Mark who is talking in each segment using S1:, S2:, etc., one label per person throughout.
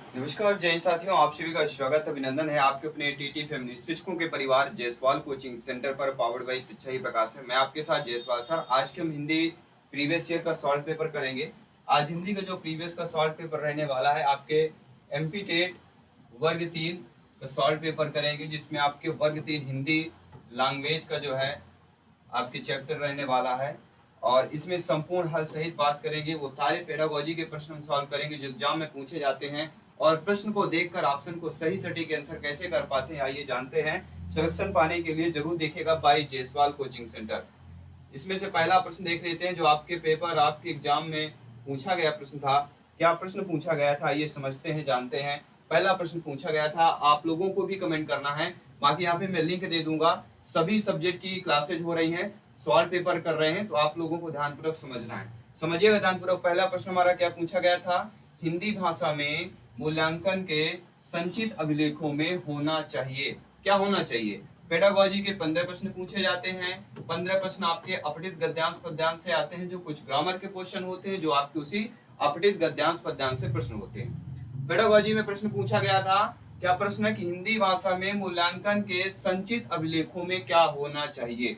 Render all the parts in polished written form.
S1: नमस्कार जय साथियों, आप सभी का स्वागत अभिनंदन है आपके अपने टीटी फैमिली शिक्षकों के परिवार जयसवाल कोचिंग सेंटर पर पावर्ड बाई शिक्षा ही प्रकाश है। मैं आपके साथ जयसवाल सर। आज के हम हिंदी प्रीवियस ईयर का सॉल्व पेपर करेंगे। आज हिंदी का जो प्रीवियस का सॉल्व पेपर रहने वाला है, आपके एमपी टेट वर्ग 3 का सॉल्व पेपर करेंगे, जिसमें आपके वर्ग 3 हिंदी लैंग्वेज का जो है आपके चैप्टर रहने वाला है। और इसमें संपूर्ण हल सहित बात करेंगे। वो सारे पेडागोजी के प्रश्न हम सॉल्व करेंगे जो एग्जाम में पूछे जाते हैं, और प्रश्न को देखकर ऑप्शन को सही सटीक आंसर कैसे कर पाते हैं, आइए जानते हैं। सिलेक्शन पाने के लिए जरूर देखिएगा बाई जयसवाल कोचिंग सेंटर। इसमें से पहला प्रश्न देख लेते हैं जो आपके पेपर आपके एग्जाम में पूछा गया प्रश्न था। क्या प्रश्न पूछा गया था, ये समझते हैं, जानते हैं। पहला प्रश्न पूछा गया था, आप लोगों को भी कमेंट करना है। बाकी यहाँ पे मैं लिंक दे दूंगा। सभी सब्जेक्ट की क्लासेज हो रही हैं, सॉल्व पेपर कर रहे हैं, तो आप लोगों को ध्यानपूर्वक समझना है। समझिएगा ध्यानपूर्वक। पहला प्रश्न हमारा क्या पूछा गया था, हिंदी भाषा में मूल्यांकन के संचित अभिलेखों में होना चाहिए। क्या होना चाहिए? पेडागोजी के 15 प्रश्न पूछे जाते हैं। 15 प्रश्न आपके अपठित गद्यांश पद्यांश से आते हैं, जो कुछ ग्रामर के क्वेश्चन होते हैं, जो आपके उसी अपठित गद्यांश पद्यांश से प्रश्न होते हैं। पेडागोजी में प्रश्न पूछा गया था, क्या प्रश्न है कि हिंदी भाषा में मूल्यांकन के संचित अभिलेखों में क्या होना चाहिए।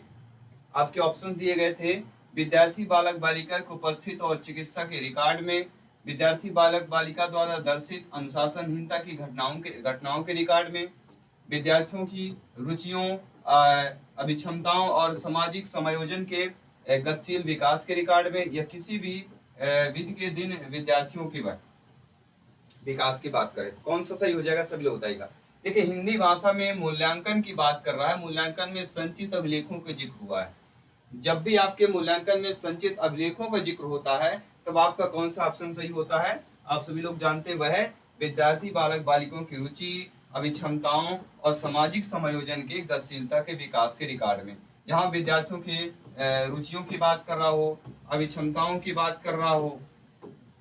S1: आपके ऑप्शन दिए गए थे, विद्यार्थी बालक बालिका के उपस्थित और चिकित्सा के रिकॉर्ड में, विद्यार्थी बालक बालिका द्वारा दर्शित अनुशासनहीनता की घटनाओं के रिकॉर्ड में, विद्यार्थियों की रुचियों, अभिक्षमताओं और सामाजिक समायोजन के गतिशील विकास के रिकॉर्ड में, या किसी भी विधि के दिन विद्यार्थियों के विकास की बात करें, तो कौन सा सही हो जाएगा, सभी लोग बताइएगा। देखिए, हिंदी भाषा में मूल्यांकन की बात कर रहा है, मूल्यांकन में संचित अभिलेखों का जिक्र हुआ है। जब भी आपके मूल्यांकन में संचित अभिलेखों का जिक्र होता है, तब आपका कौन सा ऑप्शन सही होता है, आप सभी लोग जानते वह है विद्यार्थी बालक बालिकाओं की रुचि, अभिक्षमताओं और सामाजिक समायोजन के गतिशीलता के विकास के रिकॉर्ड में। जहाँ विद्यार्थियों के रुचियों की बात कर रहा हो, अभिक्षमताओं की बात कर रहा हो,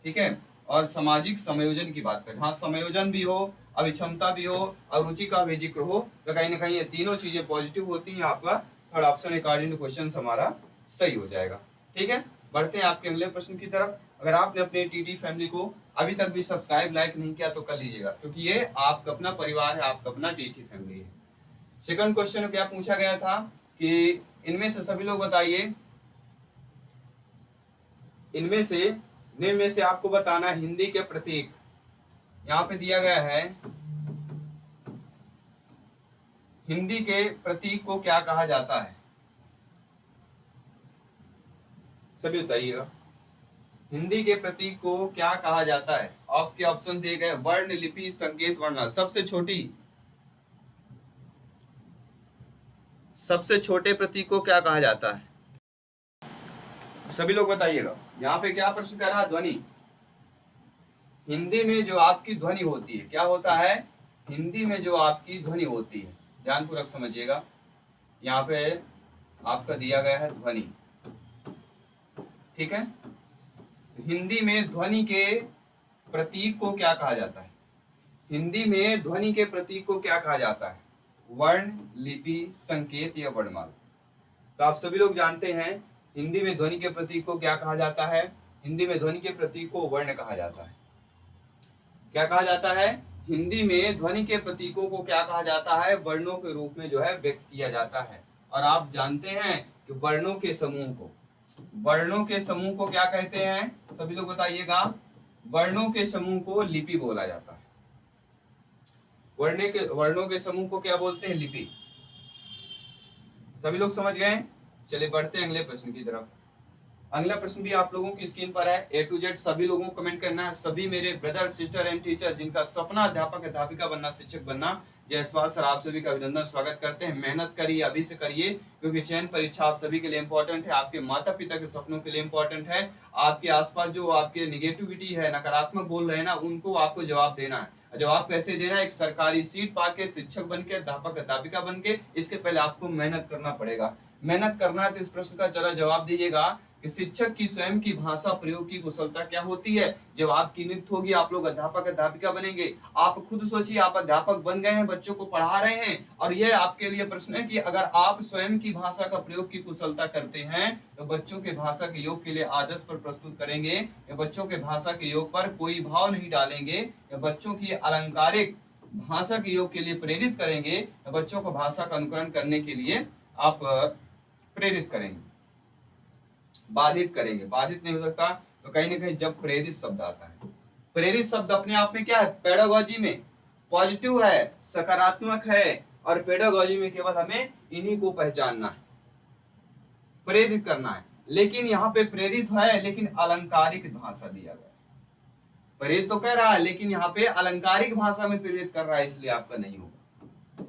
S1: ठीक है, और सामाजिक समायोजन की बात करें, हाँ, समायोजन भी हो, अभिक्षमता भी हो और रुचि का भी जिक्र हो, तो कहीं ना कहीं ये तीनों चीजें पॉजिटिव होती हैं। आपका third option according to question हमारा सही हो जाएगा। ठीक है, बढ़ते हैं आपके अगले प्रश्न की तरफ। अगर आपने अपने टीटी फैमिली को अभी तक भी सब्सक्राइब लाइक नहीं किया तो कर लीजिएगा, क्योंकि ये आपका अपना परिवार है, आपका अपना टीटी फैमिली है। सेकंड क्वेश्चन क्या पूछा गया था कि इनमें से सभी लोग बताइए, इनमें से आपको बताना हिंदी के प्रतीक। यहाँ पे दिया गया है, हिंदी के प्रतीक को क्या कहा जाता है, सभी बताइएगा। हिंदी के प्रतीक को क्या कहा जाता है? आपके ऑप्शन दिए गए, वर्ण, लिपि, संकेत, वर्णा। सबसे छोटे प्रतीक को क्या कहा जाता है, सभी लोग बताइएगा। यहाँ पे क्या प्रश्न कर रहा है, ध्वनि। हिंदी में जो आपकी ध्वनि होती है, क्या होता है, हिंदी में जो आपकी ध्वनि होती है, ध्यानपूर्वक समझिएगा। यहाँ पे आपका दिया गया है ध्वनि, ठीक है। हिंदी में ध्वनि के प्रतीक को क्या कहा जाता है, हिंदी में ध्वनि के प्रतीक को क्या कहा जाता है, वर्ण, लिपि, संकेत या वर्णमाला। तो आप सभी लोग जानते हैं हिंदी में ध्वनि के प्रतीक को क्या कहा जाता है, हिंदी में ध्वनि के प्रतीक को वर्ण कहा जाता है। क्या कहा जाता है, हिंदी में ध्वनि के प्रतीकों को क्या कहा जाता है, वर्णों के रूप में जो है व्यक्त किया जाता है। और आप जानते हैं कि वर्णों के समूह को क्या कहते हैं, सभी लोग बताइएगा। वर्णों के समूह को लिपि बोला जाता है। वर्णों के समूह को क्या बोलते हैं, लिपि। सभी लोग समझ गए। चलिए बढ़ते हैं अगले प्रश्न की तरफ। अगला प्रश्न भी आप लोगों की स्क्रीन पर है। A to Z सभी लोगों को कमेंट करना है। सभी मेरे ब्रदर सिस्टर एंड टीचर जिनका सपना अध्यापक अध्यापिका बनना, शिक्षक बनना, जयसवाल सर आप सभी का अभिनंदन स्वागत करते हैं। मेहनत करिए, अभी से करिए, क्योंकि चयन परीक्षा आप सभी के लिए इंपॉर्टेंट है, आपके माता पिता के सपनों के लिए इंपॉर्टेंट है। आपके आसपास जो आपके निगेटिविटी है, नकारात्मक बोल रहे हैं ना, उनको आपको जवाब देना है। जवाब कैसे देना है, एक सरकारी सीट पाके, शिक्षक बनके, अध्यापक अध्यापिका बनके, इसके पहले आपको मेहनत करना पड़ेगा। मेहनत करना है तो इस प्रश्न का जरा जवाब दीजिएगा कि शिक्षक की स्वयं की भाषा प्रयोग की कुशलता क्या होती है। जब आपकी नियुक्ति होगी, आप लोग अध्यापक अध्यापिका बनेंगे, आप खुद सोचिए, आप अध्यापक बन गए हैं, बच्चों को पढ़ा रहे हैं, और यह आपके लिए प्रश्न है कि अगर आप स्वयं की भाषा का प्रयोग की कुशलता करते हैं तो बच्चों के भाषा के योग के लिए आदर्श पर प्रस्तुत करेंगे, या बच्चों के भाषा के योग पर कोई भाव नहीं डालेंगे, या बच्चों की अलंकारिक भाषा के योग के लिए प्रेरित करेंगे, या बच्चों को भाषा का अनुकरण करने के लिए आप प्रेरित करेंगे, बाधित करेंगे। बाधित नहीं हो सकता, तो कहीं ना कहीं जब प्रेरित शब्द आता है, प्रेरित शब्द अपने आप में क्या है, पेडागोजी में पॉजिटिव है, सकारात्मक है, और पेडागोजी में केवल हमें इन्हीं को पहचानना है, प्रेरित करना है। लेकिन यहाँ पे प्रेरित है, लेकिन अलंकारिक भाषा दिया गया, प्रेरित तो कह रहा है लेकिन यहाँ पे अलंकारिक भाषा में प्रेरित कर रहा है, इसलिए आपका नहीं होगा।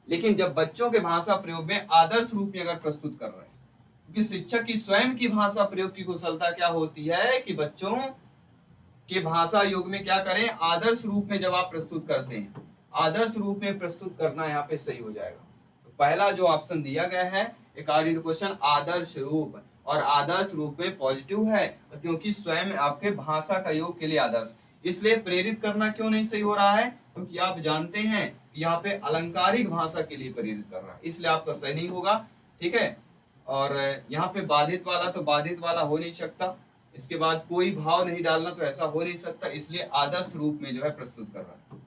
S1: लेकिन जब बच्चों के भाषा प्रयोग में आदर्श रूप में अगर प्रस्तुत कर रहे हैं, क्योंकि शिक्षक की स्वयं की भाषा प्रयोग की कुशलता क्या होती है कि बच्चों के भाषा योग में क्या करें, आदर्श रूप में जब आप प्रस्तुत करते हैं, आदर्श रूप में प्रस्तुत करना यहाँ पे सही हो जाएगा। तो पहला जो ऑप्शन दिया गया है अकॉर्डिंग टू क्वेश्चन, आदर्श रूप, और आदर्श रूप में पॉजिटिव है, क्योंकि स्वयं आपके भाषा का योग के लिए आदर्श। इसलिए प्रेरित करना क्यों नहीं सही हो रहा है, क्योंकि आप जानते हैं यहाँ पे अलंकारिक भाषा के लिए प्रेरित कर रहा है, इसलिए आपका सही नहीं होगा। ठीक है, और यहाँ पे बाधित वाला, तो बाधित वाला हो नहीं सकता, इसके बाद कोई भाव नहीं डालना, तो ऐसा हो नहीं सकता, इसलिए आदर्श रूप में जो है प्रस्तुत कर रहा है,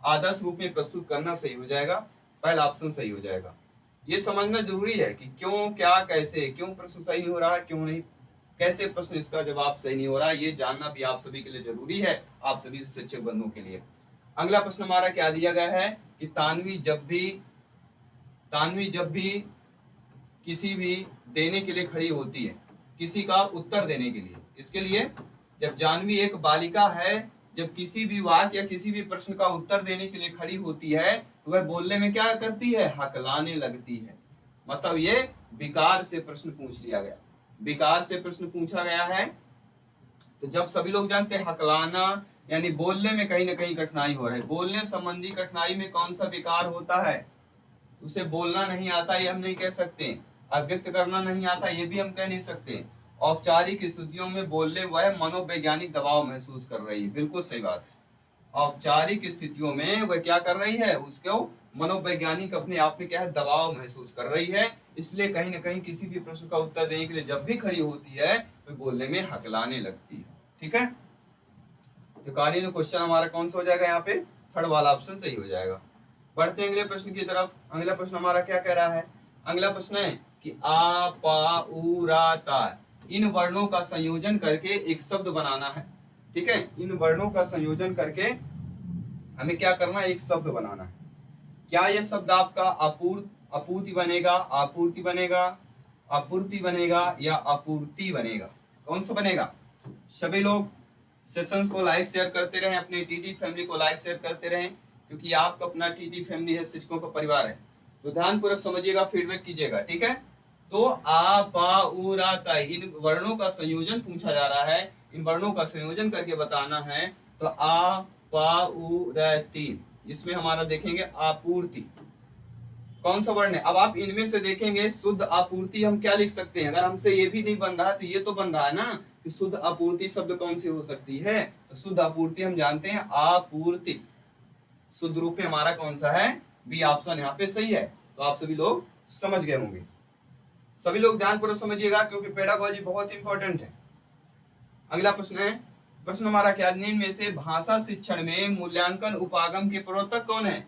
S1: आदर्श रूप में प्रस्तुत करना सही हो जाएगा, पहला ऑप्शन सही हो जाएगा। ये समझना जरूरी है कि क्यों, क्या, कैसे, क्यों प्रश्न सही नहीं हो रहा है, क्यों नहीं, कैसे प्रश्न इसका जवाब सही नहीं हो रहा है, ये जानना भी आप सभी के लिए जरूरी है, आप सभी शिक्षक बंधुओं के लिए। अगला प्रश्न हमारा क्या दिया गया है कि तानवी जब भी किसी भी देने के लिए खड़ी होती है, किसी का उत्तर देने के लिए, इसके लिए जब जानवी एक बालिका है, जब किसी भी वाक्य या किसी भी प्रश्न का उत्तर देने के लिए खड़ी होती है, तो वह बोलने में क्या करती है, हकलाने लगती है। मतलब ये विकार से प्रश्न पूछ लिया गया, विकार से प्रश्न पूछा गया है। तो जब सभी लोग जानते हैं हकलाना यानी बोलने में कहीं ना कहीं कठिनाई हो रही है, बोलने संबंधी कठिनाई में कौन सा विकार होता है, उसे बोलना नहीं आता ये हम नहीं कह सकते, अभिव्यक्त करना नहीं आता ये भी हम कह नहीं सकते। औपचारिक स्थितियों में बोलने वह मनोवैज्ञानिक दबाव महसूस कर रही है, बिल्कुल सही बात है। औपचारिक स्थितियों में वह क्या कर रही है, उसको मनोवैज्ञानिक अपने आप में क्या है, दबाव महसूस कर रही है, इसलिए कहीं ना कहीं किसी भी प्रश्न का उत्तर देने के लिए जब भी खड़ी होती है तो बोलने में हकलाने लगती है। ठीक है, तो कार्य क्वेश्चन हमारा कौन सा हो जाएगा, यहाँ पे थर्ड वाला ऑप्शन सही हो जाएगा। बढ़ते हैं अगले प्रश्न की तरफ। अगला प्रश्न हमारा क्या कह रहा है, अगला प्रश्न है कि आ पा उ रा ता, इन वर्णों का संयोजन करके एक शब्द बनाना है। ठीक है, इन वर्णों का संयोजन करके हमें क्या करना है, एक शब्द बनाना है। क्या यह शब्द आपका आपूर्ति बनेगा, आपूर्ति बनेगा, आपूर्ति बनेगा, या आपूर्ति बनेगा, कौन सा बनेगा। सभी लोग सेशंस को लाइक शेयर करते रहें, अपने टीटी फैमिली को लाइक शेयर करते रहें, क्योंकि आपका अपना टीटी फैमिली है, शिक्षकों का परिवार है। तो ध्यानपूर्वक समझिएगा, फीडबैक कीजिएगा। ठीक है, तो आ पा उ रा ता, इन वर्णों का संयोजन पूछा जा रहा है, इन वर्णों का संयोजन करके बताना है। तो आ पा उ रा ती, इसमें हमारा देखेंगे आपूर्ति, कौन सा वर्ण है। अब आप इनमें से देखेंगे शुद्ध आपूर्ति हम क्या लिख सकते हैं, अगर हमसे ये भी नहीं बन रहा तो ये तो बन रहा है ना कि शुद्ध आपूर्ति शब्द कौन सी हो सकती है। तो शुद्ध आपूर्ति हम जानते हैं आपूर्ति, शुद्ध रूप में हमारा कौन सा है, बी ऑप्शन यहाँ पे सही है। तो आप सभी लोग समझ गए होंगे, सभी लोग ध्यानपूर्वक समझिएगा, क्योंकि पेडागोजी बहुत इंपॉर्टेंट है। अगला प्रश्न है, प्रश्न हमारा क्या, निम्न में से भाषा शिक्षण में मूल्यांकन उपागम के प्रवर्तक कौन है।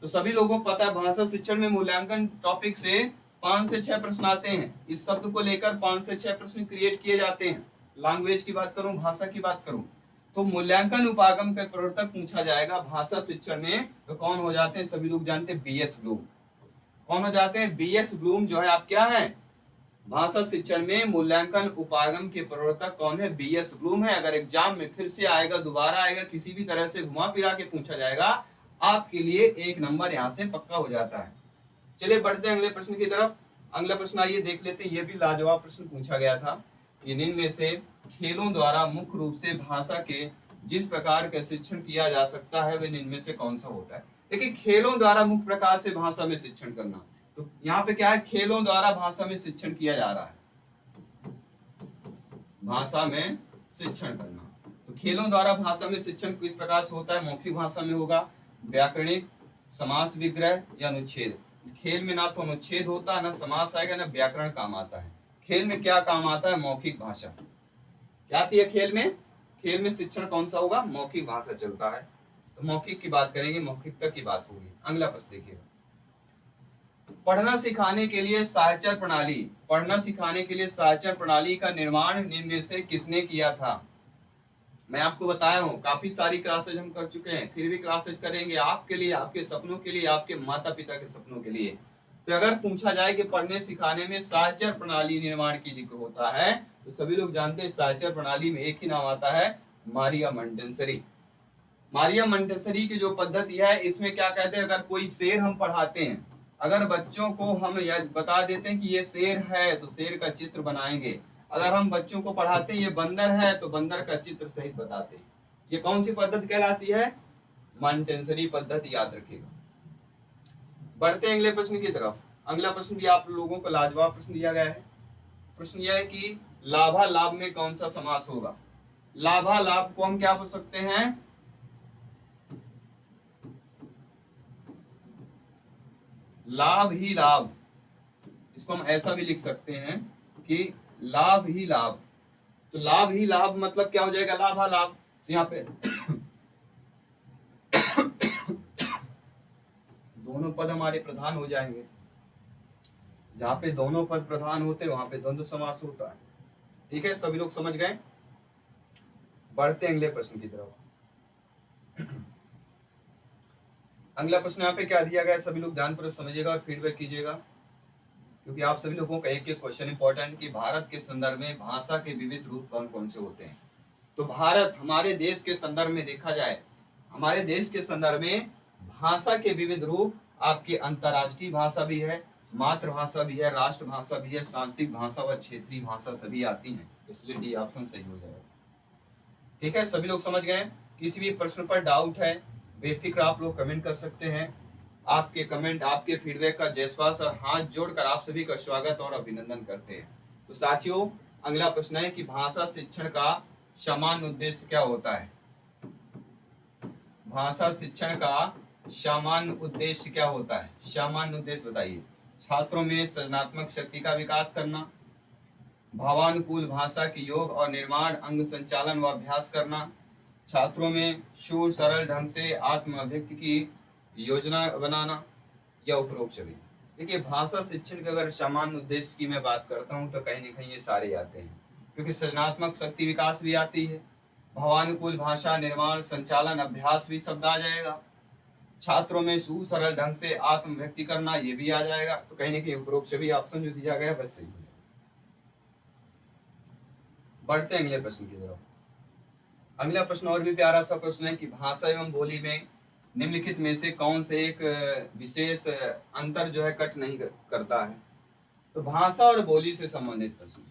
S1: तो सभी लोगों को पता है भाषा शिक्षण में मूल्यांकन टॉपिक से 5 से 6 प्रश्न आते हैं, इस शब्द को लेकर 5 से 6 प्रश्न क्रिएट किए जाते हैं। लैंग्वेज की बात करूं, भाषा की बात करूं, तो मूल्यांकन उपागम का प्रवर्तक पूछा जाएगा भाषा शिक्षण में, तो कौन हो जाते हैं, सभी लोग जानते हैं बीएस ब्लूम। कौन हो जाते हैं, बीएस ब्लूम जो है आप क्या है, भाषा शिक्षण में मूल्यांकन उपागम के प्रवर्तक कौन है, बीएस ब्लूम है। अगर एग्जाम में फिर से आएगा, दोबारा आएगा, किसी भी तरह से घुमा फिरा के पूछा जाएगा, आपके लिए 1 नंबर यहाँ से पक्का हो जाता है। चलिए बढ़ते हैं अगले प्रश्न की तरफ। अगला प्रश्न आइए देख लेते हैं, ये भी लाजवाब प्रश्न पूछा गया था। इनमें से खेलों द्वारा मुख्य रूप से भाषा के जिस प्रकार का शिक्षण किया जा सकता है वह इनमें से कौन सा होता है। देखिए, खेलों द्वारा मुख्य प्रकार से भाषा में शिक्षण करना, तो यहाँ पे क्या है, खेलों द्वारा भाषा में शिक्षण किया जा रहा है। भाषा में शिक्षण करना। तो खेलों द्वारा भाषा में शिक्षण किस प्रकार से होता है? मौखिक भाषा में होगा, व्याकरणिक, समास विग्रह या अनुच्छेद। खेल में ना तो अनुच्छेद होता है, ना समास आएगा, ना व्याकरण काम आता है। खेल में क्या काम आता है? मौखिक भाषा। क्या आती है खेल में? खेल में शिक्षण कौन सा होगा? मौखिक भाषा चलता है। तो मौखिक की बात करेंगे, मौखिकता की बात होगी। अगला प्रश्न देखिए, पढ़ना सिखाने के लिए साक्षर प्रणाली, पढ़ना सिखाने के लिए साक्षर प्रणाली का निर्माण निम्न में से किसने किया था? मैं आपको बताया हूँ, काफी सारी क्लासेज हम कर चुके हैं, फिर भी क्लासेज करेंगे आपके लिए, आपके सपनों के लिए, आपके माता पिता के सपनों के लिए। तो अगर पूछा जाए कि पढ़ने सिखाने में साक्षर प्रणाली निर्माण की जिक्र होता है, तो सभी लोग जानते हैं साक्षर प्रणाली में एक ही नाम आता है, मारिया मोंटेसरी। मारिया मोंटेसरी की जो पद्धति है, इसमें क्या कहते हैं, अगर कोई शेर हम पढ़ाते हैं, अगर बच्चों को हम यह बता देते हैं कि ये शेर है, तो शेर का चित्र बनाएंगे। अगर हम बच्चों को पढ़ाते हैं ये बंदर है, तो बंदर का चित्र सहित बताते हैं। ये कौन सी पद्धति कहलाती है? मोंटेसरी पद्धति, याद रखिएगा। बढ़ते हैं अगले प्रश्न की तरफ। अगला प्रश्न भी आप लोगों को लाजवाब प्रश्न दिया गया है। प्रश्न यह है कि लाभालाभ में कौन सा समास होगा? लाभालाभ को हम क्या बोल सकते हैं? लाभ ही लाभ। इसको हम ऐसा भी लिख सकते हैं कि लाभ ही लाभ। तो लाभ ही लाभ मतलब क्या हो जाएगा? लाभालाभ। तो यहाँ पे दोनों पद हमारे प्रधान हो जाएंगे। जहां पे दोनों पद प्रधान होते हैं वहां पे द्वंद्व समास होता है। ठीक है, सभी लोग समझ गए? बढ़ते अगले प्रश्न की तरफ। अगला प्रश्न यहाँ पे क्या दिया गया है, सभी लोग ध्यानपूर्वक समझिएगा और फीडबैक कीजिएगा, क्योंकि आप सभी लोगों का एक एक क्वेश्चन इंपॉर्टेंट कि भारत के संदर्भ में भाषा के विविध रूप कौन कौन से होते हैं। तो भारत, हमारे देश के संदर्भ में देखा जाए, हमारे देश के संदर्भ में भाषा के विविध रूप आपकी अंतर्राष्ट्रीय भाषा भी है, मातृभाषा भी है, राष्ट्रभाषा भी है, सांस्कृतिक भाषा व क्षेत्रीय भाषा सभी आती हैं। इसलिए डी ऑप्शन सही हो जाएगा। ठीक है, सभी लोग समझ गए? किसी भी प्रश्न पर डाउट है, बेफिक्र आप लोग कमेंट कर सकते हैं। आपके कमेंट, आपके फीडबैक का जयश्वास और हाथ जोड़कर आप सभी का स्वागत और अभिनंदन करते हैं। तो साथियों, अगला प्रश्न है कि भाषा शिक्षण का सामान्य उद्देश्य क्या होता है? भाषा शिक्षण का सामान्य उद्देश्य क्या होता है? सामान्य उद्देश्य बताइए। छात्रों में सृजनात्मक शक्ति का विकास करना, भावानुकूल भाषा की योग और निर्माण अंग संचालन व अभ्यास करना, छात्रों में शुद्ध सरल ढंग से आत्म अभिव्यक्ति की योजना बनाना, या उपरोक्त सभी। देखिए, भाषा शिक्षण के अगर सामान्य उद्देश्य की मैं बात करता हूँ तो कहीं न कहीं ये सारे आते हैं, क्योंकि सृजनात्मक शक्ति विकास भी आती है, भावानुकूल भाषा निर्माण संचालन अभ्यास भी शब्द आ जाएगा, छात्रों में शुद्ध सरल ढंग से आत्म अभिव्यक्ति करना ये भी आ जाएगा। तो कहीं न कहीं उपरोक्त सभी ऑप्शन जो दिया गया बस सही है। बढ़ते हैं अगले प्रश्न की तरफ। अगला प्रश्न और भी प्यारा सा प्रश्न है कि भाषा एवं बोली में निम्नलिखित में से कौन से एक विशेष अंतर जो है कट नहीं करता है? तो भाषा और बोली से संबंधित प्रश्न।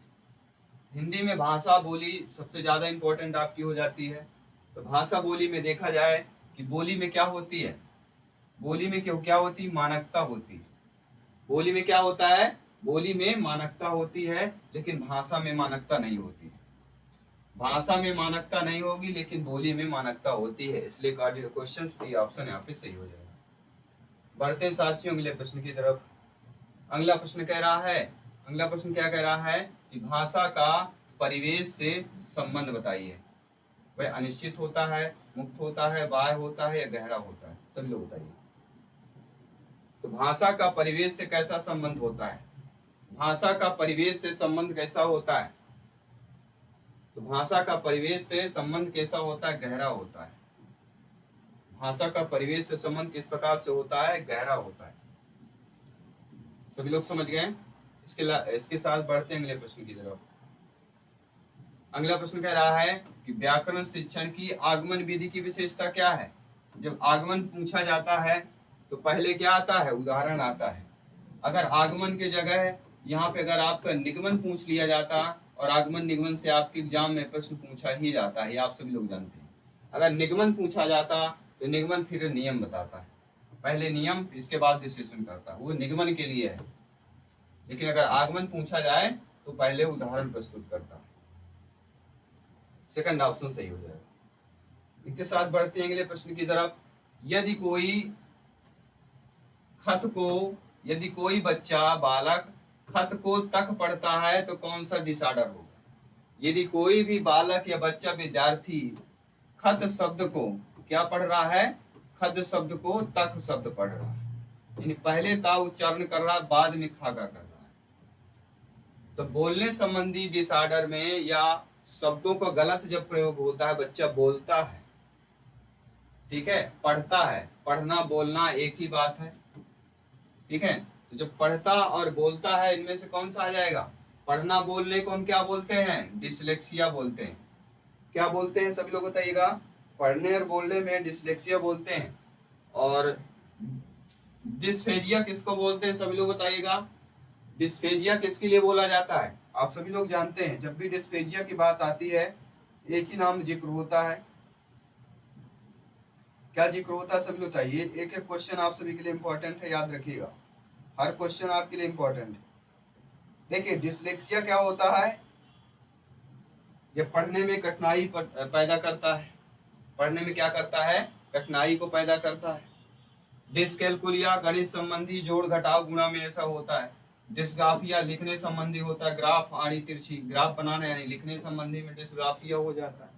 S1: हिंदी में भाषा बोली सबसे ज्यादा इंपॉर्टेंट आपकी हो जाती है। तो भाषा बोली में देखा जाए कि बोली में क्या होती है? बोली में क्या होती है? मानकता होती है। बोली में क्या होता है? बोली में मानकता होती है, लेकिन भाषा में मानकता नहीं होती। भाषा में मानकता नहीं होगी लेकिन बोली में मानकता होती है, इसलिए क्वेश्चन डी ऑप्शन यहाँ पे सही हो जाएगा। बढ़ते हैं साथियों अगले प्रश्न की तरफ। अगला प्रश्न कह रहा है, अगला प्रश्न क्या कह रहा है कि भाषा का परिवेश से संबंध बताइए। वह अनिश्चित होता है, मुक्त होता है, बाह्य होता है या गहरा होता है? सभी लोग बताइए। तो भाषा का परिवेश से कैसा संबंध होता है? भाषा का परिवेश से संबंध कैसा होता है? तो भाषा का परिवेश से संबंध कैसा होता है? गहरा होता है। भाषा का परिवेश से संबंध किस प्रकार से होता है? गहरा होता है। सभी लोग समझ गए? इसके साथ बढ़ते हैं अगले प्रश्न की तरफ। अगला प्रश्न कह रहा है कि व्याकरण शिक्षण की आगमन विधि की विशेषता क्या है? जब आगमन पूछा जाता है तो पहले क्या आता है? उदाहरण आता है। अगर आगमन के जगह यहाँ पे अगर आपका निगमन पूछ लिया जाता, और आगमन निगमन से आपके एग्जाम में प्रश्न पूछा ही जाता है, आप सभी लोग जानते हैं। अगर निगमन पूछा जाता तो निगमन फिर नियम बताता है, पहले नियम इसके बाद विश्लेषण करता है, वो निगमन के लिए है। लेकिन अगर आगमन पूछा जाए तो पहले उदाहरण प्रस्तुत करता है। सेकंड ऑप्शन सही हो जाएगा। इसके साथ बढ़ते हैं अगले प्रश्न की तरफ। यदि कोई बच्चा बालक खत को तक पढ़ता है तो कौन सा डिसऑर्डर होगा? यदि कोई भी बालक या बच्चा विद्यार्थी खत शब्द को क्या पढ़ रहा है? खत शब्द को तक शब्द पढ़ रहा है, यानी पहले ता उच्चारण कर रहा है, बाद में खा का कर रहा है। तो बोलने संबंधी डिसऑर्डर में या शब्दों का गलत जब प्रयोग होता है, बच्चा बोलता है, ठीक है, पढ़ता है, पढ़ना बोलना एक ही बात है, ठीक है। तो जब पढ़ता और बोलता है, इनमें से कौन सा आ जाएगा? पढ़ना बोलने को हम क्या बोलते हैं? डिसलेक्सिया बोलते हैं। क्या बोलते हैं सभी लोग बताइएगा? पढ़ने और बोलने में डिसलेक्सिया बोलते हैं। और डिस्फेजिया किसको बोलते हैं सभी लोग बताइएगा? डिस्फेजिया किसके लिए बोला जाता है? आप सभी लोग जानते हैं, जब भी डिस्फेजिया की बात आती है एक ही नाम जिक्र होता है। क्या जिक्र होता है सभी लोग बताइए। एक एक क्वेश्चन आप सभी के लिए इंपॉर्टेंट है, याद रखिएगा, हर क्वेश्चन आपके लिए इंपॉर्टेंट है। देखिए डिसलेक्सिया क्या होता है? ये पढ़ने में कठिनाई पैदा करता है। पढ़ने में क्या करता है? कठिनाई को पैदा करता है। डिसकैलकुलिया गणित संबंधी जोड़ घटाव गुणा में ऐसा होता है। डिस्ग्राफिया लिखने संबंधी होता है, ग्राफ आड़ी तिरछी, ग्राफ बनाने यानी लिखने संबंधी में डिस्ग्राफिया हो जाता है,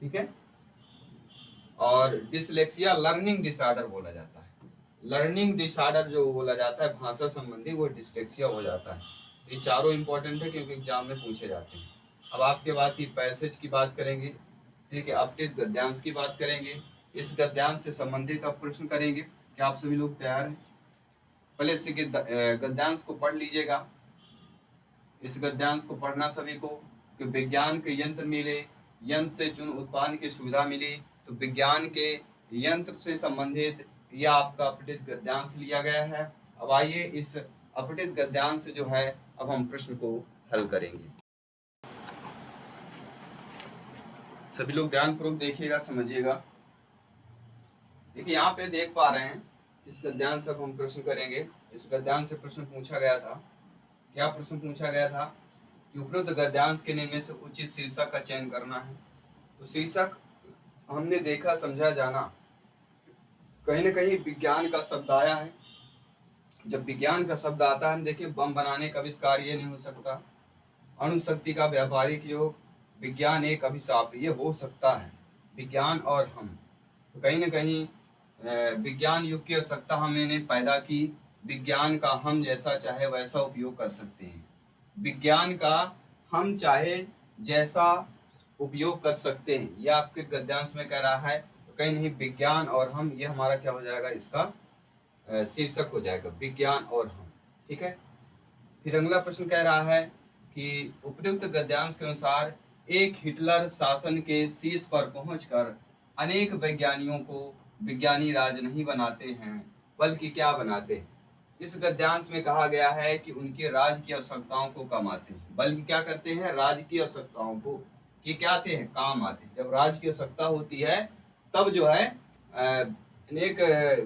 S1: ठीक है। और डिसलेक्सिया लर्निंग डिसऑर्डर बोला जाता है। लर्निंग डिसऑर्डर जो बोला जाता है भाषा संबंधी, वो डिसलेक्सिया हो जाता है। ये चारों इंपॉर्टेंट है क्योंकि एग्जाम में पूछे जाते हैं। अब आपके बाद की पैसेज की बात करेंगे, ठीक है, अपठित गद्यांश की बात करेंगे, इस गद्यांश से संबंधित अब प्रश्न करेंगे। क्या आप सभी लोग तैयार हैं? पहले इस गद्यांश को पढ़ लीजिएगा। इस गद्यांश को पढ़ना सभी को कि विज्ञान के यंत्र मिले, यंत्र से चुन उत्पादन की सुविधा मिली। तो विज्ञान के यंत्र से संबंधित यह आपका अपठित गद्यांश लिया गया है। अब आइए इस अपठित गद्यांश जो है अब हम प्रश्न को हल करेंगे। सभी लोग ध्यानपूर्वक देखिएगा, समझिएगा। देखिए यहाँ पे देख पा रहे हैं, इस गद्यांश से अब हम प्रश्न करेंगे। इस गद्यांश से प्रश्न पूछा गया था। क्या प्रश्न पूछा गया था कि उपरोक्त गद्यांश के निम्न में से उचित शीर्षक का चयन करना है। तो शीर्षक हमने देखा, समझा, जाना, कहीं ना कहीं विज्ञान का शब्द आया है। जब विज्ञान का शब्द आता है, हम देखिए बम बनाने का आविष्कार ये नहीं हो सकता, अणुशक्ति का व्यापारिक योग, विज्ञान एक अभिशाप, ये हो सकता है। विज्ञान और हम, तो कहीं ना कहीं विज्ञान युग की आवश्यकता हमने पैदा की। विज्ञान का हम जैसा चाहे वैसा उपयोग कर सकते हैं। विज्ञान का हम चाहे जैसा उपयोग कर सकते हैं, यह आपके गद्यांश में कह रहा है। तो कहीं नहीं विज्ञान और हम, ये हमारा क्या हो जाएगा? इसका शीर्षक हो जाएगा, विज्ञान और हम, ठीक है। फिर अगला प्रश्न कह रहा है कि उपयुक्त गद्यांश के अनुसार एक हिटलर शासन के शीर्ष पर पहुंचकर अनेक वैज्ञानियों को विज्ञानी राज नहीं बनाते हैं, बल्कि क्या बनाते हैं? इस गद्यांश में कहा गया है कि उनके राज की आवश्यकताओं को कम आते हैं, बल्कि क्या करते हैं? राज की आवश्यकताओं को कि क्या आते हैं? काम आते हैं। जब राज की आवश्यकता होती है तब जो है अनेक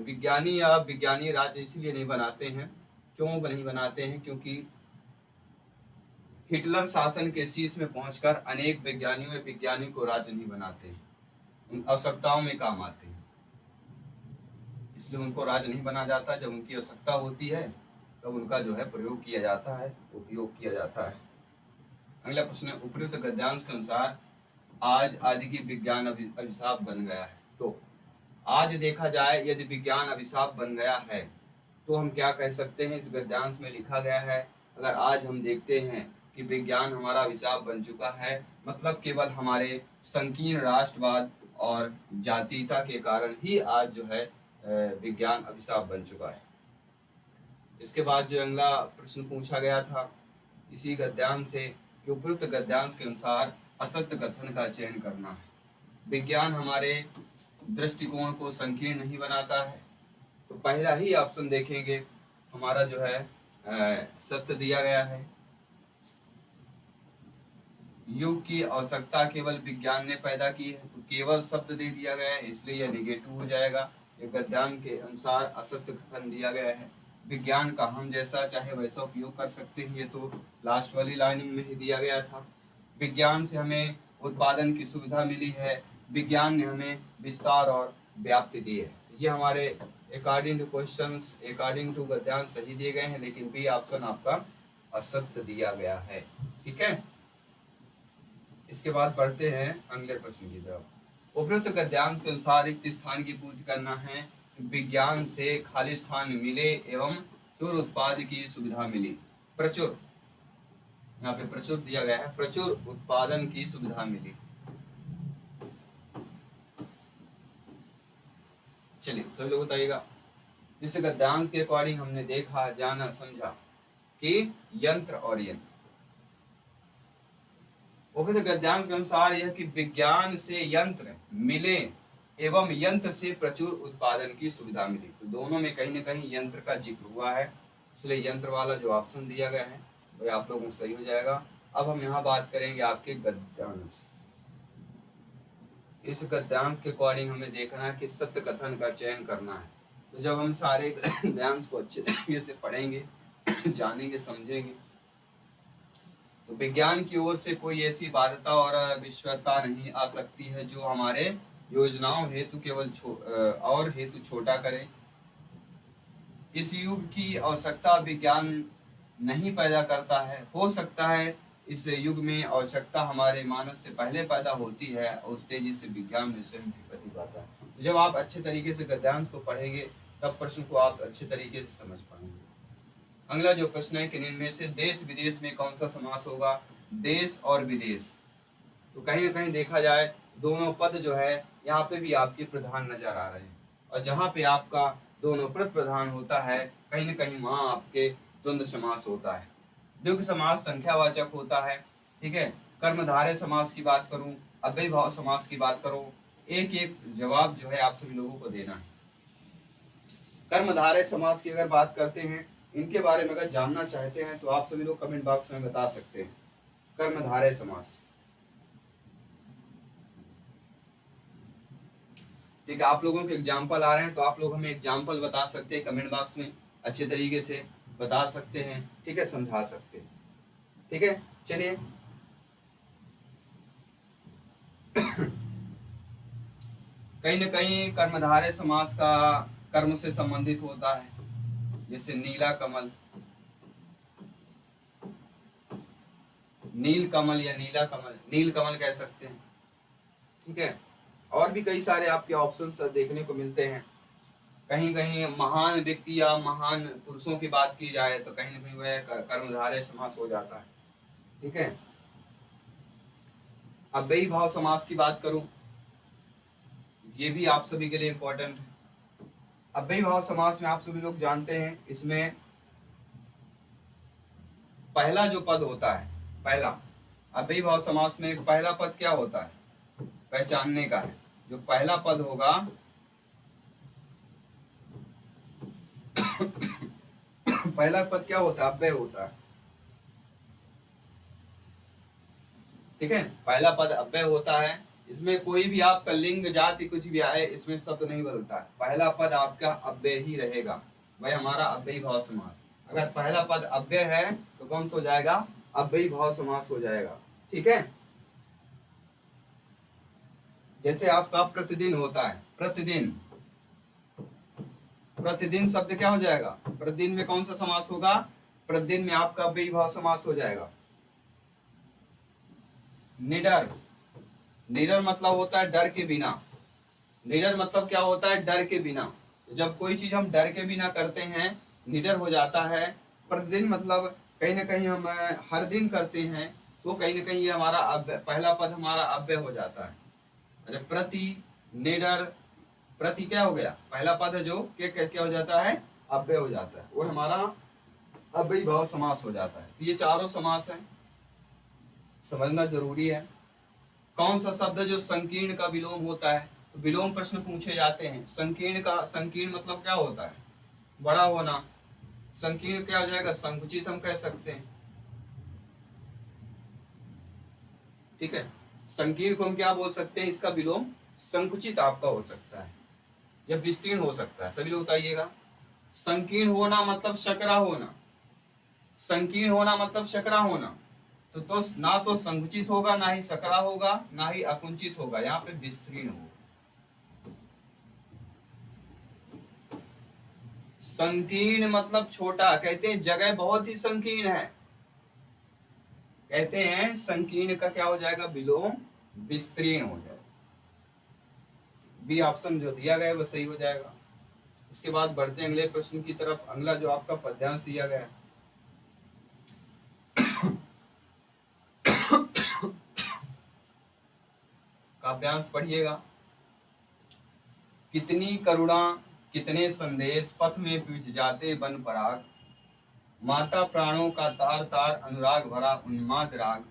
S1: विज्ञानी या विज्ञानी राज इसलिए नहीं बनाते हैं। क्यों नहीं बनाते हैं? क्योंकि हिटलर शासन के शीर्ष में पहुंचकर अनेक विज्ञानियों को राज नहीं बनाते हैं, उन आवश्यकताओं में काम आते हैं, इसलिए उनको राज नहीं बना जाता। जब उनकी आवश्यकता होती है तब उनका जो है प्रयोग किया जाता है, उपयोग किया जाता है। अगला प्रश्न, उपयुक्त गद्यांश के अनुसार आज आदि की विज्ञान अभिशाप बन गया है। तो आज देखा जाए, यदि विज्ञान अभिशाप बन गया है तो हम क्या कह सकते हैं? इस गद्यांश में लिखा गया है, अगर आज हम देखते हैं कि विज्ञान हमारा अभिशाप बन चुका है, मतलब केवल हमारे संकीर्ण राष्ट्रवाद और जातीयता के कारण ही आज जो है विज्ञान अभिशाप बन चुका है। इसके बाद जो अगला प्रश्न पूछा गया था इसी गद्यांश से कि उपयुक्त गद्यांश के अनुसार असत्य कथन का चयन करना है। विज्ञान हमारे दृष्टिकोण को संकीर्ण नहीं बनाता है। तो पहला ही ऑप्शन देखेंगे, हमारा जो है सत्य दिया गया है। युग की आवश्यकता केवल विज्ञान ने पैदा की है, तो केवल शब्द दे दिया गया है, इसलिए यह निगेटिव हो जाएगा। ये गद्यांश के अनुसार असत्य कथन दिया गया है। विज्ञान का हम जैसा चाहे वैसा उपयोग कर सकते हैं, ये तो लास्ट वाली लाइनिंग में ही दिया गया था। विज्ञान से हमें उत्पादन की सुविधा मिली है, विज्ञान ने हमें विस्तार और व्याप्ति दी है। ये हमारे according to questions, according to गद्यांश सही दिए गए हैं, लेकिन बी ऑप्शन आपका असत्य दिया गया है। ठीक है, इसके बाद बढ़ते हैं अगले प्रश्न की तरफ। उपरोक्त गद्यांश के अनुसार रिक्त स्थान की पूर्ति करना है। विज्ञान से खाली स्थान मिले एवं प्रचुर उत्पाद की सुविधा मिली। प्रचुर, यहाँ पे प्रचुर दिया गया है, प्रचुर उत्पादन की सुविधा मिली। चलिए सभी लोग बताइएगा। इस गद्यांश के अकॉर्डिंग हमने देखा, जाना, समझा कि यंत्र और यंत्र। उपरोक्त गद्यांश के अनुसार यह कि विज्ञान से यंत्र मिले एवं यंत्र से प्रचुर उत्पादन की सुविधा मिली। तो दोनों में कहीं न कहीं यंत्र का जिक्र हुआ है, इसलिए यंत्र वाला जो ऑप्शन दिया गया है वह आप लोगों को सही हो जाएगा। अब हम यहाँ बात करेंगे आपके गद्यांश। इस गद्यांश के अकॉर्डिंग हमें देखना है कि सत्य कथन का चयन करना है। तो जब हम सारे गद्यांश को अच्छे तरीके से पढ़ेंगे, जानेंगे, समझेंगे, तो विज्ञान की ओर से कोई ऐसी बाध्यता और विश्वसता नहीं आ सकती है जो हमारे योजनाओं हेतु केवल और हेतु छोटा करे। इस युग की आवश्यकता विज्ञान नहीं पैदा करता है। हो सकता है इस युग में आवश्यकता हमारे मानस से पहले पैदा होती है और उस तेजी से विज्ञान में स्वयं की गति पाता है। तो जब आप अच्छे तरीके से गद्यांश को पढ़ेंगे तब प्रश्न को आप अच्छे तरीके से समझ पाएंगे। अगला जो प्रश्न है कि इनमें से देश विदेश में कौन सा समास होगा। देश और विदेश, तो कहीं न कहीं देखा जाए दोनों पद जो है यहाँ पे भी आपके प्रधान नजर आ रहे हैं, और जहाँ पे आपका दोनों पद प्रधान होता है कहीं न कहीं वहाँ आपके द्वंद्व समास होता है। द्विगु समास संख्यावाचक होता है। ठीक है, कर्मधारय समास की बात करूं, अव्ययी भाव समास की बात करूं, एक एक जवाब जो है आप सभी लोगों को देना है। कर्मधारय समास की अगर बात करते हैं, इनके बारे में अगर जानना चाहते हैं तो आप सभी लोग कमेंट बॉक्स में बता सकते हैं। कर्मधारय समास, ठीक है, आप लोगों के एग्जाम्पल आ रहे हैं तो आप लोग हमें एग्जाम्पल बता सकते हैं, कमेंट बॉक्स में अच्छे तरीके से बता सकते हैं। ठीक है, समझा सकते हैं। ठीक है, चलिए कहीं न कहीं कर्मधारय समास का कर्म से संबंधित होता है, जैसे नीला कमल, नील कमल या नीला कमल, नील कमल कह सकते हैं। ठीक है, और भी कई सारे आपके ऑप्शंस देखने को मिलते हैं। कहीं कहीं महान व्यक्ति या महान पुरुषों की बात की जाए तो कहीं न कहीं वह कर्मधारय समास हो जाता है। ठीक है, अव्ययी भाव समास की बात करूं, ये भी आप सभी के लिए इंपॉर्टेंट है। अव्ययी भाव समास में आप सभी लोग जानते हैं, इसमें पहला जो पद होता है, पहला अव्ययी भाव समास में पहला पद क्या होता है, पहचानने का है। जो पहला पद होगा पहला पद क्या होता है, अव्यय होता है। ठीक है, पहला पद अव्यय होता है। इसमें कोई भी आपका लिंग जाति कुछ भी आए, इसमें शब्द नहीं बदलता है, पहला पद आपका अव्यय ही रहेगा। भाई हमारा अव्ययी भाव समास, अगर पहला पद अव्यय है तो कौन सा हो जाएगा, अव्ययी भाव समास हो जाएगा। ठीक है, जैसे आपका प्रतिदिन होता है, प्रतिदिन, प्रतिदिन शब्द क्या हो जाएगा, प्रतिदिन में कौन सा समास होगा, प्रतिदिन में आपका अव्ययी भाव समास हो जाएगा। निडर, निडर मतलब होता है डर के बिना, निडर मतलब क्या होता है, डर के बिना। तो जब कोई चीज हम डर के बिना करते हैं निडर हो जाता है। प्रतिदिन मतलब कहीं ना कहीं हम हर दिन करते हैं, तो कहीं ना कहीं ये हमारा पहला पद हमारा अव्यय हो जाता है। अच्छा, प्रति, निडर, प्रति क्या हो गया, पहला पद है जो क्या हो जाता है, अव्यय हो जाता है, वो हमारा अव्ययी भाव समास हो जाता है। तो ये चारों समास है, समझना जरूरी है। कौन सा शब्द जो संकीर्ण का विलोम होता है, तो विलोम प्रश्न पूछे जाते हैं। संकीर्ण का, संकीर्ण मतलब क्या होता है, बड़ा होना। संकीर्ण क्या हो जाएगा, संकुचित हम कह सकते हैं। ठीक है, संकीर्ण को हम क्या बोल सकते हैं, इसका विलोम संकुचित आपका हो सकता है या विस्तीर्ण हो सकता है। सभी लोग बताइएगा। संकीर्ण होना मतलब शकरा होना, संकीर्ण होना मतलब शकरा होना। तो ना तो संकुचित होगा, ना ही सकरा होगा, ना ही अकुंचित होगा, यहाँ पे विस्तीर्ण होगा। संकीर्ण मतलब छोटा, कहते हैं जगह बहुत ही संकीर्ण है, कहते हैं संकीर्ण का क्या हो जाएगा, विलोम विस्तीर्ण हो जाएगा। बी ऑप्शन जो दिया गया है वो सही हो जाएगा। इसके बाद बढ़ते हैं अगले प्रश्न की तरफ। अगला जो आपका पद्यांश दिया गया है, काव्यांश पढ़िएगा। कितनी करुणा कितने संदेश पथ में पीछ जाते बन पराग, माता प्राणों का तार तार अनुराग भरा उन्माद राग,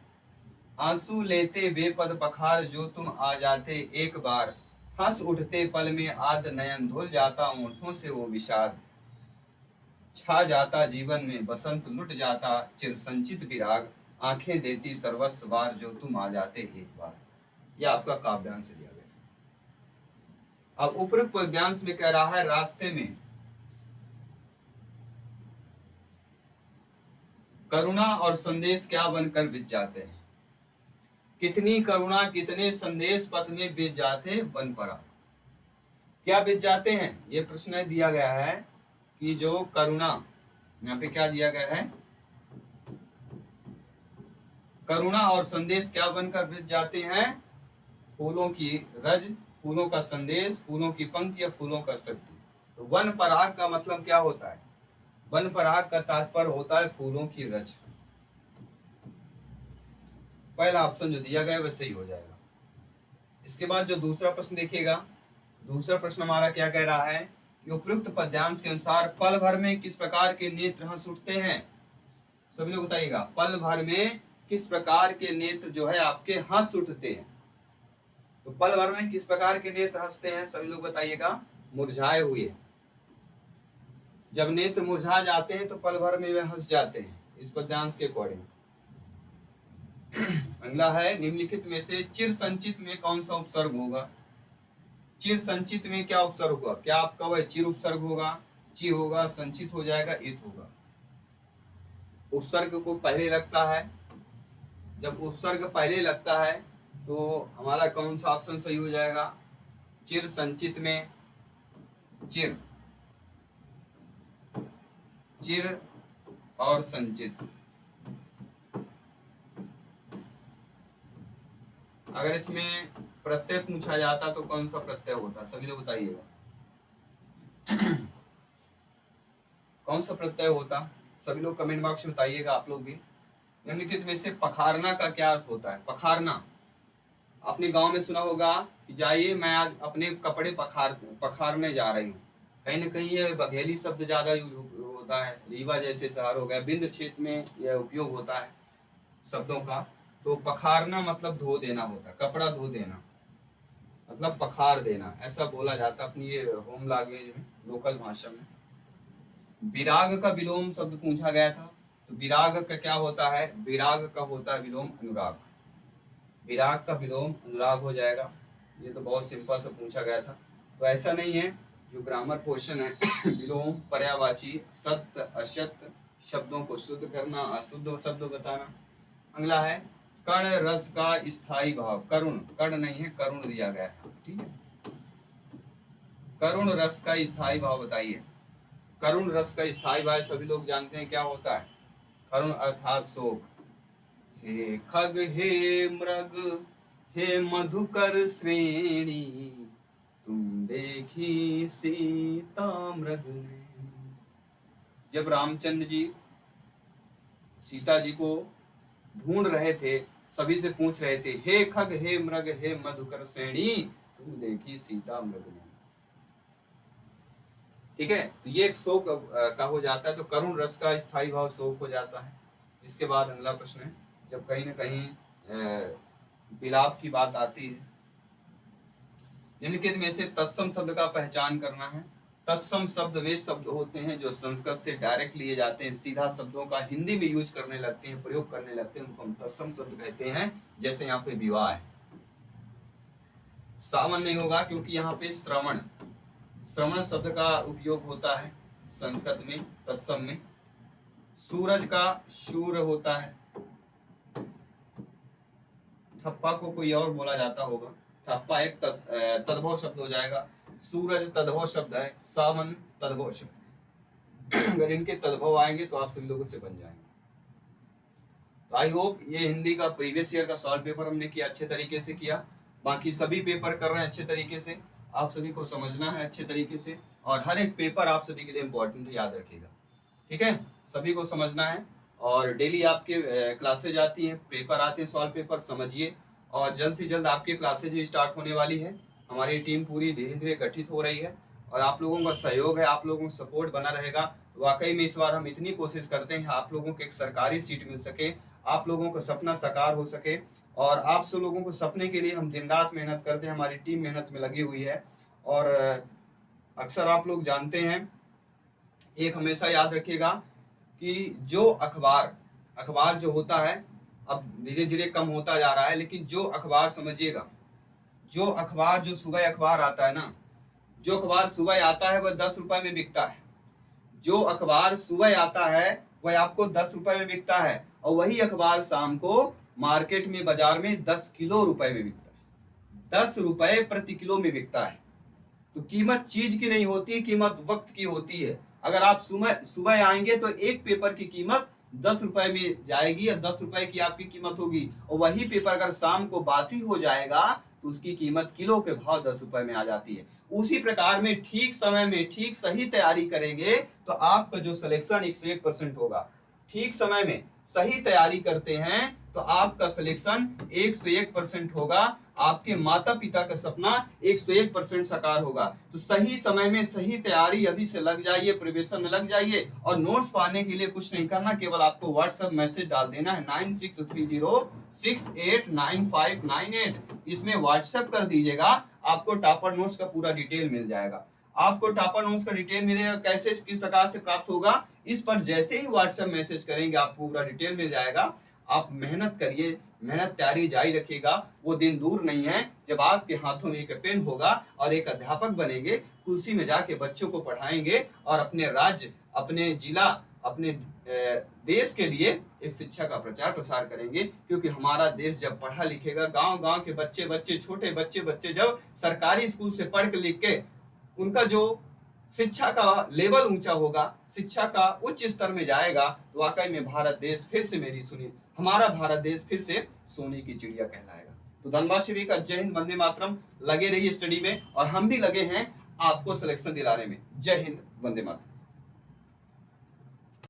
S1: आंसू लेते बेपद पखार जो तुम आ जाते एक बार, हंस उठते पल में आद नयन धुल जाता ओंठों से वो विषाद, छा जाता जीवन में बसंत लुट जाता चिर संचित विराग, आंखें देती सर्वस्व बार जो तुम आ जाते एक बार। यह आपका काव्यांश दिया गया। अब उपरोक्त पद्यांश में कह रहा है रास्ते में करुणा और संदेश क्या बनकर बीत जाते हैं। कितनी करुणा कितने संदेश पथ में बीत जाते बन पड़ा, क्या बीत जाते हैं, ये प्रश्न दिया गया है कि जो करुणा, यहाँ पे क्या दिया गया है, करुणा और संदेश क्या बनकर बीत जाते हैं, फूलों की रज, फूलों का संदेश, फूलों की पंक्ति या फूलों का शक्ति। तो वन पराग का मतलब क्या होता है, वन पराग का तात्पर्य होता है फूलों की रज। पहला ऑप्शन जो दिया गया है वह सही हो जाएगा। इसके बाद जो दूसरा प्रश्न देखिएगा, दूसरा प्रश्न हमारा क्या कह रहा है कि उपयुक्त पद्यांश के अनुसार पल भर में किस प्रकार के नेत्र हंस उठते हैं। सभी लोग बताइएगा, पल भर में किस प्रकार के नेत्र जो है आपके हंस उठते हैं। तो पल भर में किस प्रकार के नेत्र हंसते हैं, सभी लोग बताइएगा, मुरझाए हुए। जब नेत्र मुरझा जाते हैं तो पल भर में वे हंस जाते हैं, इस पद्यांश के अकॉर्डिंग। अगला है निम्नलिखित में से चिर संचित में कौन सा उपसर्ग होगा। चिर संचित में क्या उपसर्ग होगा, क्या आपका वह चिर उपसर्ग होगा, ची होगा, संचित हो जाएगा, इत होगा। उपसर्ग को पहले लगता है, जब उपसर्ग पहले लगता है तो हमारा कौन सा ऑप्शन सही हो जाएगा, चिर संचित में चिर, चिर और संचित। अगर इसमें प्रत्यय पूछा जाता तो कौन सा प्रत्यय होता, सभी लोग बताइएगा, कौन सा प्रत्यय होता, सभी लोग कमेंट बॉक्स में बताइएगा। आप लोग भी निम्नलिखित में से पखारना का क्या अर्थ होता है। पखारना आपने गांव में सुना होगा कि जाइए मैं आज अपने कपड़े पखारने जा रही हूँ। कहीं ना कहीं ये बघेली शब्द ज्यादा होता है, रीवा जैसे शहर हो गया, बिंद क्षेत्र में यह उपयोग होता है शब्दों का। तो पखारना मतलब धो देना होता है, कपड़ा धो देना मतलब पखार देना, ऐसा बोला जाता अपनी ये होम लैंग्वेज में, लोकल भाषा में। विराग का विलोम शब्द पूछा गया था, तो विराग का क्या होता है, विराग का होता है विलोम अनुराग, विराग का विलोम अनुराग हो जाएगा। ये तो बहुत सिंपल से पूछा गया था, तो ऐसा नहीं है। जो ग्रामर पोर्शन है विलोम पर्यायवाची सत्य असत्य शब्दों को शुद्ध करना, अशुद्ध शब्द बताना। अगला है कर्ण रस का स्थायी भाव, करुण, कर्ण नहीं है करुण दिया गया है, ठीक है। करुण रस का स्थायी भाव बताइए। करुण रस का स्थायी भाव सभी लोग जानते हैं क्या होता है, करुण अर्थात शोक। हे खग हे मृग हे मधुकर श्रेणी, तुम देखी सीता मृग ने। जब रामचंद्र जी सीता जी को ढूंढ रहे थे, सभी से पूछ रहे थे, हे खग हे मृग हे मधुकर श्रेणी, तुम देखी सीता मृग ने। ठीक है, तो ये एक शोक का हो जाता है, तो करुण रस का स्थायी भाव शोक हो जाता है। इसके बाद अगला प्रश्न है, जब कहीं ना कहीं विलाप की बात आती है, निम्नलिखित में से तत्सम शब्द का पहचान करना है। तत्सम शब्द वे शब्द होते हैं जो संस्कृत से डायरेक्ट लिए जाते हैं, सीधा शब्दों का हिंदी में यूज करने लगते हैं, प्रयोग करने लगते हैं, उनको हम तत्सम शब्द कहते हैं। जैसे यहाँ पे विवाह है, सावन नहीं होगा क्योंकि यहाँ पे श्रवण, श्रवण शब्द का उपयोग होता है संस्कृत में तत्सम में। सूरज का शूर होता है, ठप्पा को कोई और बोला जाता होगा। ठप्पा एक तद्भव शब्द हो जाएगा। सूरज तद्भव शब्द है, सावन तद्भव शब्द। अगर इनके तद्भव आएंगे तो आप सभी लोगों से बन जाएंगे। तो आई होप ये हिंदी का प्रीवियस ईयर का सॉल्व पेपर हमने किया, अच्छे तरीके से किया। बाकी सभी पेपर कर रहे हैं अच्छे तरीके से, आप सभी को समझना है अच्छे तरीके से, और हर एक पेपर आप सभी के लिए इम्पोर्टेंट है, याद रखिएगा। ठीक है, सभी को समझना है। और डेली आपके क्लासेज आती हैं, पेपर आते हैं, सॉल्व पेपर समझिए। और जल्द से जल्द आपकी क्लासेज भी स्टार्ट होने वाली है। हमारी टीम पूरी धीरे धीरे गठित हो रही है, और आप लोगों का सहयोग है, आप लोगों का सपोर्ट बना रहेगा। तो वाकई में इस बार हम इतनी कोशिश करते हैं आप लोगों को एक सरकारी सीट मिल सके, आप लोगों का सपना साकार हो सके। और आप सब लोगों को सपने के लिए हम दिन रात मेहनत करते हैं, हमारी टीम मेहनत में लगी हुई है। और अक्सर आप लोग जानते हैं, एक हमेशा याद रखिएगा कि जो अखबार जो होता है अब धीरे धीरे कम होता जा रहा है, लेकिन जो अखबार समझिएगा, जो अखबार जो सुबह अखबार आता है ना, जो अखबार सुबह आता है वह 10 रुपए में बिकता है। जो अखबार सुबह आता है वह आपको 10 रुपए में बिकता है, और वही अखबार शाम को मार्केट में बाजार में 10 किलो रुपए में बिकता है। 10 रुपए प्रति किलो में बिकता है। तो कीमत चीज की नहीं होती, कीमत वक्त की होती है। अगर आप सुबह आएंगे तो एक पेपर की कीमत 10 रुपए में जाएगी, या 10 रुपए की आपकी कीमत होगी। और वही पेपर अगर शाम को बासी हो जाएगा तो उसकी कीमत किलो के भाव 10 रुपए में आ जाती है। उसी प्रकार में ठीक समय में ठीक सही तैयारी करेंगे तो आपका जो सिलेक्शन 101% होगा। ठीक समय में सही तैयारी करते हैं तो आपका सिलेक्शन 101% होगा, आपके माता पिता का सपना 101% साकार होगा। तो सही समय में सही तैयारी अभी से लग जाइए, प्रिपरेशन में लग जाइए। और नोट्स पाने के लिए कुछ नहीं करना, केवल आपको व्हाट्सएप मैसेज डाल देना है 9630689598। इसमें व्हाट्सएप कर दीजिएगा, आपको टॉपर नोट्स का पूरा डिटेल मिल जाएगा। आपको टॉपर नोट्स का डिटेल मिलेगा, कैसे किस प्रकार से प्राप्त होगा, इस पर जैसे ही व्हाट्सएप मैसेज करेंगे आपको पूरा डिटेल मिल जाएगा। आप मेहनत करिए, मेहनत तैयारी जारी रखिएगा। वो दिन दूर नहीं है जब आपके हाथों में एक पेन होगा और एक अध्यापक बनेंगे, कुर्सी में जाके बच्चों को पढ़ाएंगे और अपने राज्य, अपने जिला, अपने देश के लिए एक शिक्षा का प्रचार प्रसार करेंगे। क्योंकि हमारा देश जब पढ़ा लिखेगा, गांव गांव के बच्चे छोटे बच्चे जब सरकारी स्कूल से पढ़ के लिख के उनका जो शिक्षा का लेवल ऊंचा होगा, शिक्षा का उच्च स्तर में जाएगा, तो वाकई में भारत देश फिर से हमारा भारत देश फिर से सोने की चिड़िया कहलाएगा। तो धन्यवाद सभी का। जय हिंद, वंदे मातरम। लगे रहिए स्टडी में, और हम भी लगे हैं आपको सिलेक्शन दिलाने में। जय हिंद, वंदे मातरम।